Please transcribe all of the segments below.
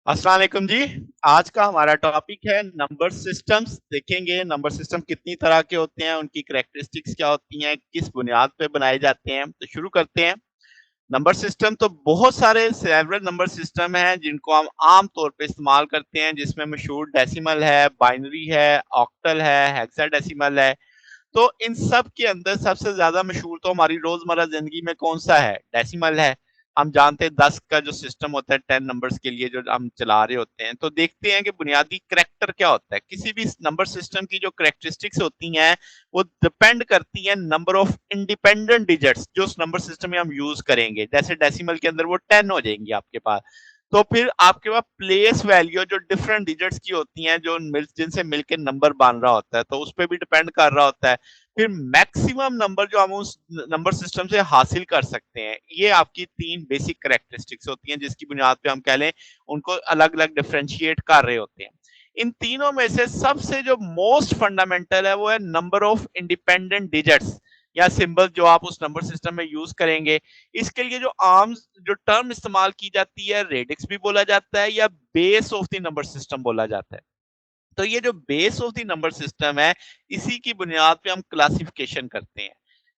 अस्सलाम वालेकुम जी। आज का हमारा टॉपिक है नंबर सिस्टम्स। देखेंगे नंबर सिस्टम कितनी तरह के होते हैं, उनकी कैरेक्टरिस्टिक्स क्या होती हैं, किस बुनियाद पे बनाए जाते हैं। तो शुरू करते हैं। नंबर सिस्टम तो बहुत सारे सेवरल नंबर सिस्टम हैं जिनको हम आम तौर पे इस्तेमाल करते हैं, जिसमें मशहूर डेसिमल है, बाइनरी है, ऑक्टल है, हेक्साडेसिमल है। तो इन सब के अंदर सबसे ज्यादा मशहूर तो हमारी रोजमर्रा जिंदगी में कौन सा है? डेसिमल है। हम जानते हैं 10 का जो सिस्टम होता है 10 नंबर्स के लिए जो हम चला रहे होते हैं। तो देखते हैं कि बुनियादी करेक्टर क्या होता है। किसी भी नंबर सिस्टम की जो करेक्टरिस्टिक्स होती हैं वो डिपेंड करती हैं नंबर ऑफ इंडिपेंडेंट डिजिट्स जो उस नंबर सिस्टम में हम यूज करेंगे। जैसे डेसिमल के अंदर वो 10 हो जाएंगी आपके पास। तो फिर आपके पास प्लेस वैल्यू जो डिफरेंट डिजिट्स की होती हैं, जो जिनसे मिलकर नंबर बन रहा होता है, तो उस पर भी डिपेंड कर रहा होता है। फिर मैक्सिमम नंबर जो हम उस नंबर सिस्टम से हासिल कर सकते हैं, ये आपकी तीन बेसिक करेक्टरिस्टिक्स होती हैं, जिसकी बुनियाद पे हम कह लें उनको अलग अलग डिफरेंशिएट कर रहे होते हैं। इन तीनों में से सबसे जो मोस्ट फंडामेंटल है वो है नंबर ऑफ इंडिपेंडेंट डिजिट्स या सिंबल जो आप उस नंबर सिस्टम में यूज करेंगे। इसके लिए जो आर्म्स जो टर्म इस्तेमाल की जाती है, रेडिक्स भी बोला जाता है या base of the number system बोला जाता है। तो ये जो base of the number system है, इसी की बुनियाद पे हम क्लासिफिकेशन करते हैं।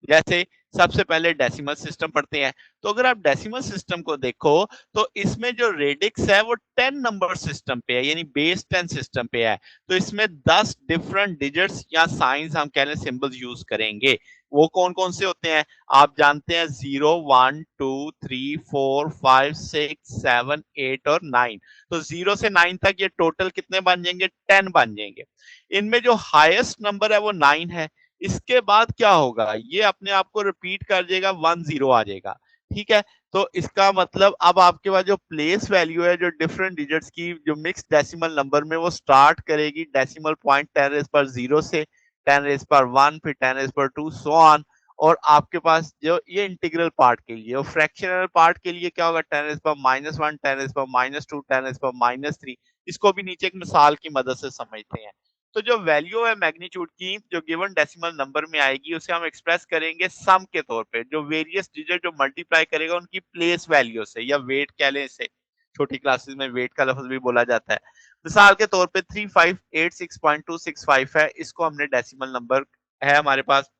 जैसे सबसे पहले डेसिमल सिस्टम पढ़ते हैं। तो अगर आप डेसिमल सिस्टम को देखो तो इसमें जो रेडिक्स है वो 10 नंबर सिस्टम पे है, यानी बेस 10 सिस्टम पे है। तो इसमें 10 डिफरेंट डिजिट्स या साइंस हम कह लें सिंबल्स यूज करेंगे। वो कौन कौन से होते हैं? आप जानते हैं 0 1 2 3 4 5 6 7 8 और 9। तो 0 से 9 तक ये टोटल कितने बन जाएंगे? 10 बन जाएंगे। इनमें जो हाईएस्ट नंबर है वो 9 है। इसके बाद क्या होगा? ये अपने आप को रिपीट कर जाएगा, 10 आ जाएगा। ठीक है। तो इसका मतलब अब आपके पास जो प्लेस वैल्यू है, जो डिफरेंट डिजिट्स की जो मिक्स डेसिमल नंबर में, वो स्टार्ट करेगी डेसिमल पॉइंट 10 रेज पर 0 से, 10 रेज पर 1, फिर 10 रेज पर 2, सो ऑन। और आपके पास जो ये इंटीग्रल पार्ट के लिए और फ्रैक्शनल पार्ट के लिए क्या होगा? 10 रेज पर -1, 10 रेज पर -2, 10 रेज पर -3। इसको भी नीचे एक मिसाल की मदद से समझते हैं। तो जो वैल्यू है मैग्नीट्यूड की जो गिवन डेसिमल नंबर में आएगी, उसे हम एक्सप्रेस करेंगे सम के तौर पे, जो वेरियस डिजिट जो मल्टीप्लाई करेगा उनकी प्लेस वैल्यू से, या वेट कह लें इसे। छोटी क्लासेस में वेट का लफ्ज भी बोला जाता है। मिसाल के तौर पे 3586.265 है, इसको हमने डेसिमल नंबर है हमारे पास।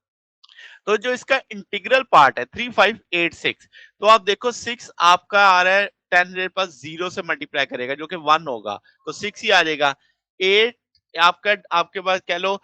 तो जो इसका इंटीग्रल पार्ट है 3586, तो आप देखो 6 आपका आ रहा है 10 मेरे पास 0 से मल्टीप्लाई करेगा जो कि 1 होगा, तो 6 ही आ जाएगा। 8 आपका आपके पास कह लो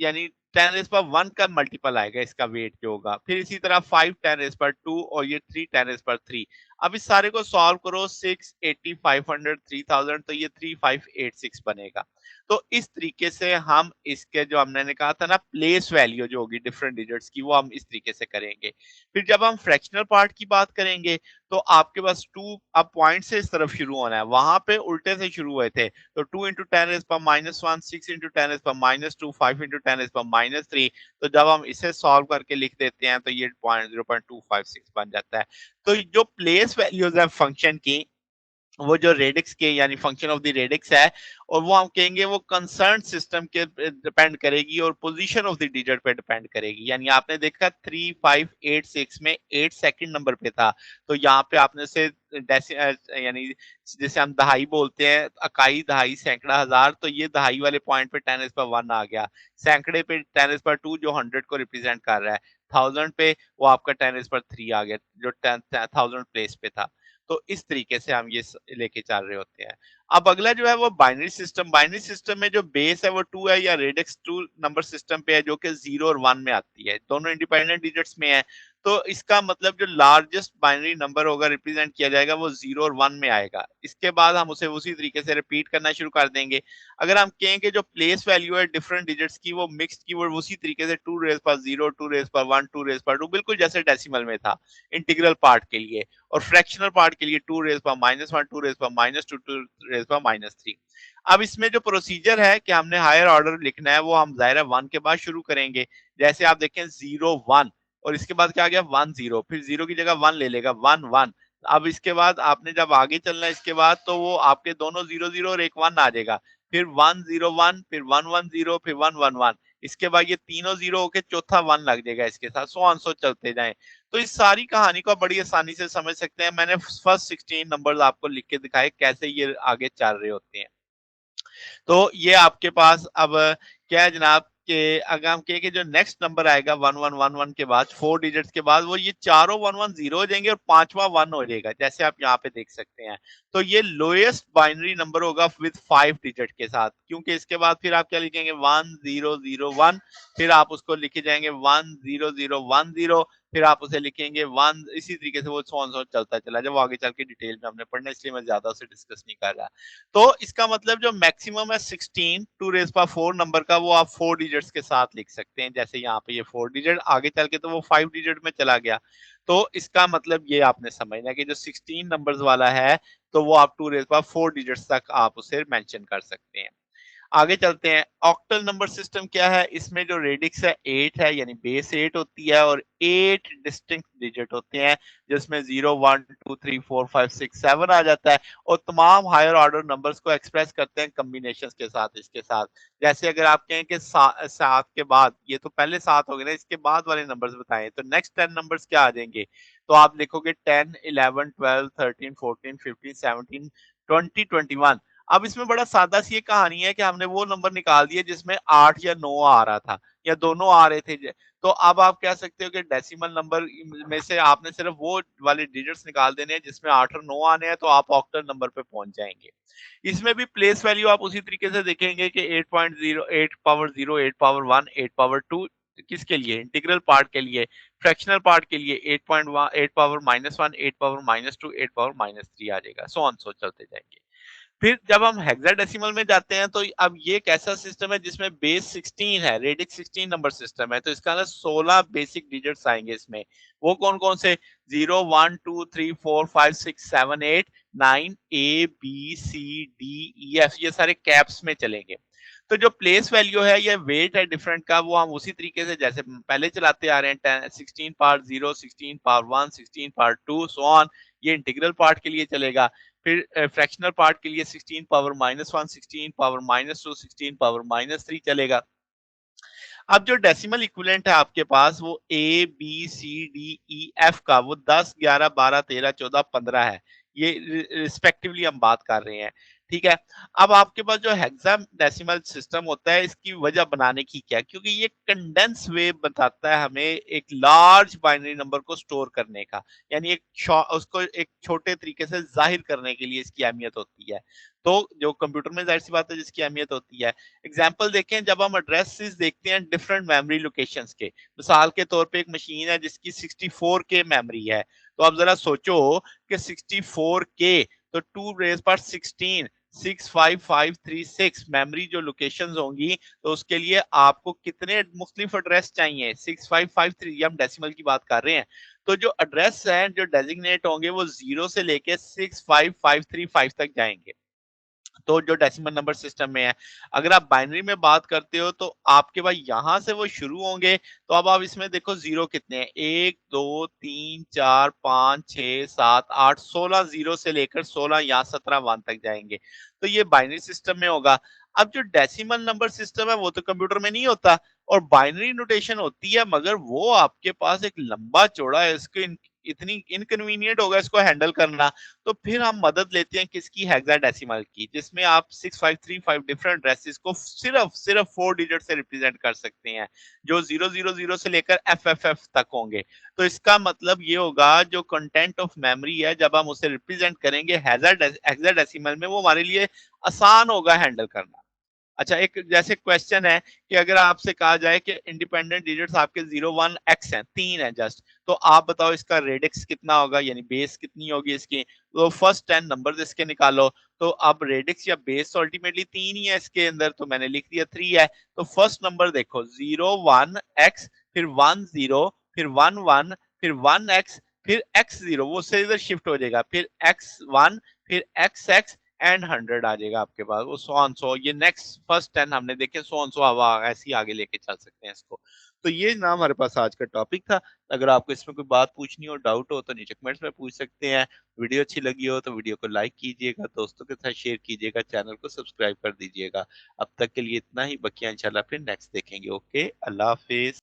यानी 10 रेज पर 1 का मल्टीपल आएगा, इसका वेट जो होगा। फिर इसी तरह 5 10 रेज पर 2 और ये 3 10 रेज पर 3। अब इस सारे को सॉल्व करो, 6 80 500 3000, तो ये 3586 बनेगा। तो इस तरीके से हम इसके जो हमने कहा था ना प्लेस वैल्यू जो होगी डिफरेंट डिजिट्स की, वो हम इस तरीके से करेंगे। फिर जब हम फ्रैक्शनल पार्ट की बात करेंगे तो आपके पास 2 अब पॉइंट से इस तरफ शुरू होना है, वहां पे उल्टे से शुरू हुए थे। तो 2 इंटू 10 रेज पर -1, 6 इंटू 10 रेज पर -2, 5 इंटू 10 रेज पर -3। तो जब हम इसे सॉल्व करके लिख देते हैं तो ये पॉइंट 0.256 बन जाता है। तो जो प्लेस वैल्यूज है फंक्शन की, वो जो रेडिक्स के यानी फंक्शन ऑफ द रेडिक्स है, और वो हम कहेंगे वो कंसर्न सिस्टम के डिपेंड करेगी और पोजीशन ऑफ द डिजिट पे डिपेंड करेगी। यानी आपने देखा 3586 में 8 सेकंड नंबर पे था, तो यहाँ पे आपने से यानी जैसे हम दहाई बोलते हैं, इकाई दहाई सैकड़ा हजार, तो ये दहाई वाले पॉइंट पे 10 पर 1 आ गया। सैकड़े पे 10 पर 2 जो 100 को रिप्रेजेंट कर रहा है। 1000 पे वो आपका 10 पर 3 आ गया जो 10,000 प्लेस पे था। तो इस तरीके से हम ये लेके चल रहे होते हैं। अब अगला जो है वो बाइनरी सिस्टम। बाइनरी सिस्टम में जो बेस है वो 2 है, या रेडिक्स 2 नंबर सिस्टम पे है, जो कि 0 और 1 में आती है, दोनों इंडिपेंडेंट डिजिट्स में है। तो इसका मतलब जो लार्जेस्ट बाइनरी नंबर होगा रिप्रेजेंट किया जाएगा वो 0 और 1 में आएगा। इसके बाद हम उसे उसी तरीके से रिपीट करना शुरू कर देंगे। अगर हम कहेंगे जो प्लेस वैल्यू है डिफरेंट डिजिट्स की वो मिक्स्ड की, वो उसी तरीके से 2 रेज पर 0, 2 रेज पर 1, 2 रेज पर 2, बिल्कुल जैसे डेसिमल में था इंटीग्रल पार्ट के लिए। और फ्रैक्शनल पार्ट के लिए 2 रेज पर -1, 2 रेज पर -2, 2 रेज पर -3। अब इसमें जो प्रोसीजर है कि हमने हायर ऑर्डर लिखना है, वो हम जाहिर है 1 के बाद शुरू करेंगे। जैसे आप देखें 0 1, और इसके बाद क्या आ गया 1 0, फिर 0 की जगह 1 ले लेगा, 1 1। अब इसके बाद आपने जब आगे चलना है इसके बाद, तो वो आपके दोनों 0 0 और एक 1 आ जाएगा। फिर 1 0 1, फिर 1 1 0, फिर 1 1 1। इसके बाद ये तीनों 0 होके चौथा 1 लग जाएगा इसके साथ, सो ऑन सो चलते जाएं। तो इस सारी कहानी को बड़ी आसानी से समझ सकते हैं। मैंने फर्स्ट 16 नंबर्स आपको लिख के दिखाए कैसे ये आगे चल रहे होते हैं। तो ये आपके पास अब क्या है जनाब कि अगर हम कहें कि जो नेक्स्ट नंबर आएगा 1111 के बाद 4 डिजिट्स के बाद वो ये चारों 110 हो जाएंगे और पांचवा 1 हो जाएगा, जैसे आप यहाँ पे देख सकते हैं। तो ये लोएस्ट बाइनरी नंबर होगा विद 5 डिजिट के साथ, क्योंकि इसके बाद फिर आप क्या लिखेंगे 1001, फिर आप उसको लिखे जाएंगे 10010, फिर आप उसे लिखेंगे 1, इसी तरीके से वो सो चलता चला जाए। वो आगे चल के डिटेल में हमने पढ़ना, इसलिए मैं ज्यादा उसे डिस्कस नहीं कर रहा। तो इसका मतलब जो मैक्सिमम है 16 टू रेज पावर 4 नंबर का, वो आप 4 डिजिट्स के साथ लिख सकते हैं। जैसे यहाँ पे ये 4 डिजिट, आगे चल के तो वो 5 डिजिट में चला गया। तो इसका मतलब ये आपने समझना कि जो 16 नंबर्स वाला है तो वो आप टू रेज पावर 4 डिजिट्स तक आप उसे मेंशन कर सकते हैं। आगे चलते हैं। ऑक्टल नंबर सिस्टम क्या है? इसमें जो रेडिक्स है 8 है, यानी बेस 8 होती है और 8 डिस्टिंक्ट डिजिट होते हैं, जिसमें 0 1 2 3 4 5 6 7 आ जाता है और तमाम हायर ऑर्डर नंबर्स को एक्सप्रेस करते हैं कॉम्बिनेशंस के साथ। इसके साथ जैसे अगर आप कहें कि 7 के बाद, ये तो पहले 7 हो गए ना, इसके बाद वाले नंबर्स बताएं तो नेक्स्ट 10 नंबर्स क्या आ जाएंगे? तो आप लिखोगे 10 11 12 13 14 15 17 20 21। अब इसमें बड़ा सादा सी ये कहानी है कि हमने वो नंबर निकाल दिए जिसमें 8 या 9 आ रहा था, या दोनों आ रहे थे। तो अब आप कह सकते हो कि डेसिमल नंबर में से आपने सिर्फ वो वाले डिजिट्स निकाल देने हैं जिसमें 8 और 9 आने हैं, तो आप ऑक्टल नंबर पे पहुंच जाएंगे। इसमें भी प्लेस वैल्यू आप उसी तरीके से देखेंगे कि 8.0, 8 पावर 0, 8 पावर 1, 8 पावर 2 किसके लिए? इंटीग्रल पार्ट के लिए। फ्रैक्शनल पार्ट के लिए 8.1, 8 पावर -1, 8 पावर -2, 8 पावर -3 आ जाएगा, सो ऑन सो चलते जाएंगे। फिर जब हम हेक्साडेसिमल में जाते हैं तो अब ये एक ऐसा सिस्टम है जिसमें बेस 16 है, रेडिक्स 16 नंबर सिस्टम है, तो इसका ना 16 बेसिक डिजिट्स आएंगे इसमें। वो कौन कौन से? 0 1 2 3 4 5 6 7 8 9 A B C D E F, ये सारे कैप्स में चलेंगे। तो जो प्लेस वैल्यू है, ये वेट है डिफरेंट का, वो हम उसी तरीके से जैसे पहले चलाते आ रहे हैं, 16 power 0, 16 power 1, 16 power 2 so on, ये इंटीग्रल पार्ट के लिए चलेगा। फिर फ्रैक्शनल पार्ट के लिए 16 पावर -1, 16 पावर -2, 16 पावर -3 चलेगा। अब जो डेसिमल इक्विवेलेंट है आपके पास वो A B C D E F का, वो 10 11 12 13 14 15 है, ये रिस्पेक्टिवली हम बात कर रहे हैं। ठीक है। अब आपके पास जो हेक्साडेसिमल सिस्टम होता है, इसकी वजह बनाने की क्या? क्योंकि ये कंडेंस वे बताता है हमें एक लार्ज बाइनरी नंबर को स्टोर करने का, यानी उसको एक छोटे तरीके से जाहिर करने के लिए इसकी अहमियत होती है। तो जो कंप्यूटर में जाहिर सी बात है जिसकी अहमियत होती है। एग्जाम्पल देखें, जब हम एड्रेसेस देखते हैं डिफरेंट मेमोरी लोकेशंस के, मिसाल के तौर पे एक मशीन है जिसकी 64 के मेमोरी है, तो आप जरा सोचो कि 64 के, तो 2 रेज पर 16, 65536 मेमोरी जो लोकेशंस होंगी, तो उसके लिए आपको कितने मुख्तलिफ एड्रेस चाहिए? 6553, ये हम डेसिमल की बात कर रहे हैं। तो जो एड्रेस है जो डेजिग्नेट होंगे वो 0 से लेके 65535 तक जाएंगे। तो जो डेसिमल नंबर सिस्टम में है, अगर आप बाइनरी में बात करते हो तो आपके पास यहां से वो शुरू होंगे। तो अब आप इसमें देखो जीरो कितने हैं, 1 2 3 4 5 6 7 8 16 जीरो से लेकर 16 या 17 वन तक जाएंगे। तो ये बाइनरी सिस्टम में होगा। अब जो डेसिमल नंबर सिस्टम है वो तो कंप्यूटर में नहीं होता, और बाइनरी नोटेशन होती है, मगर वो आपके पास एक लंबा चौड़ा है, इसको इतनी इनकन्वीनियंट होगा इसको हैंडल करना। तो फिर हम मदद लेते हैं किसकी? हेक्साडेसिमल की, जिसमें आप 6535 डिफरेंट एड्रेसेस को सिर्फ 4 डिजिट से रिप्रेजेंट कर सकते हैं, जो 000 से लेकर FFF तक होंगे। तो इसका मतलब ये होगा जो कंटेंट ऑफ मेमोरी है, जब हम उसे रिप्रेजेंट करेंगे हेक्साडेसिमल में, वो हमारे लिए आसान होगा हैंडल करना। अच्छा, एक जैसे क्वेश्चन है कि अगर आपसे कहा जाए कि इंडिपेंडेंट डिजिट्स आपके 01 x हैं, 3 है जस्ट, तो आप बताओ इसका रेडिक्स कितना होगा, यानी बेस कितनी होगी इसकी? तो फर्स्ट 10 नंबर्स इसके निकालो। तो अब रेडिक्स या बेस अल्टीमेटली 3 ही है इसके अंदर, तो मैंने लिख दिया 3 है। तो फर्स्ट नंबर देखो 01 x, फिर 10, फिर 11, फिर 1x, फिर x0, वो उससे इधर शिफ्ट हो जाएगा, फिर x1, फिर xx, एंड 100 आ जाएगा आपके पास, वो सो ऑन सो, ये नेक्स्ट फर्स्ट 10 हमने देखे, सो ऑन सो अब ऐसे ही आगे लेके चल सकते हैं इसको। तो ये ना हमारे पास आज का टॉपिक था। अगर आपको इसमें कोई बात पूछनी हो, डाउट हो, तो नीचे कमेंट्स में पूछ सकते हैं। वीडियो अच्छी लगी हो तो वीडियो को लाइक कीजिएगा, दोस्तों के साथ शेयर कीजिएगा, चैनल को सब्सक्राइब कर दीजिएगा। अब तक के लिए इतना ही, बकिया इंशाल्लाह फिर नेक्स्ट देखेंगे। ओके, अल्लाह हाफिज।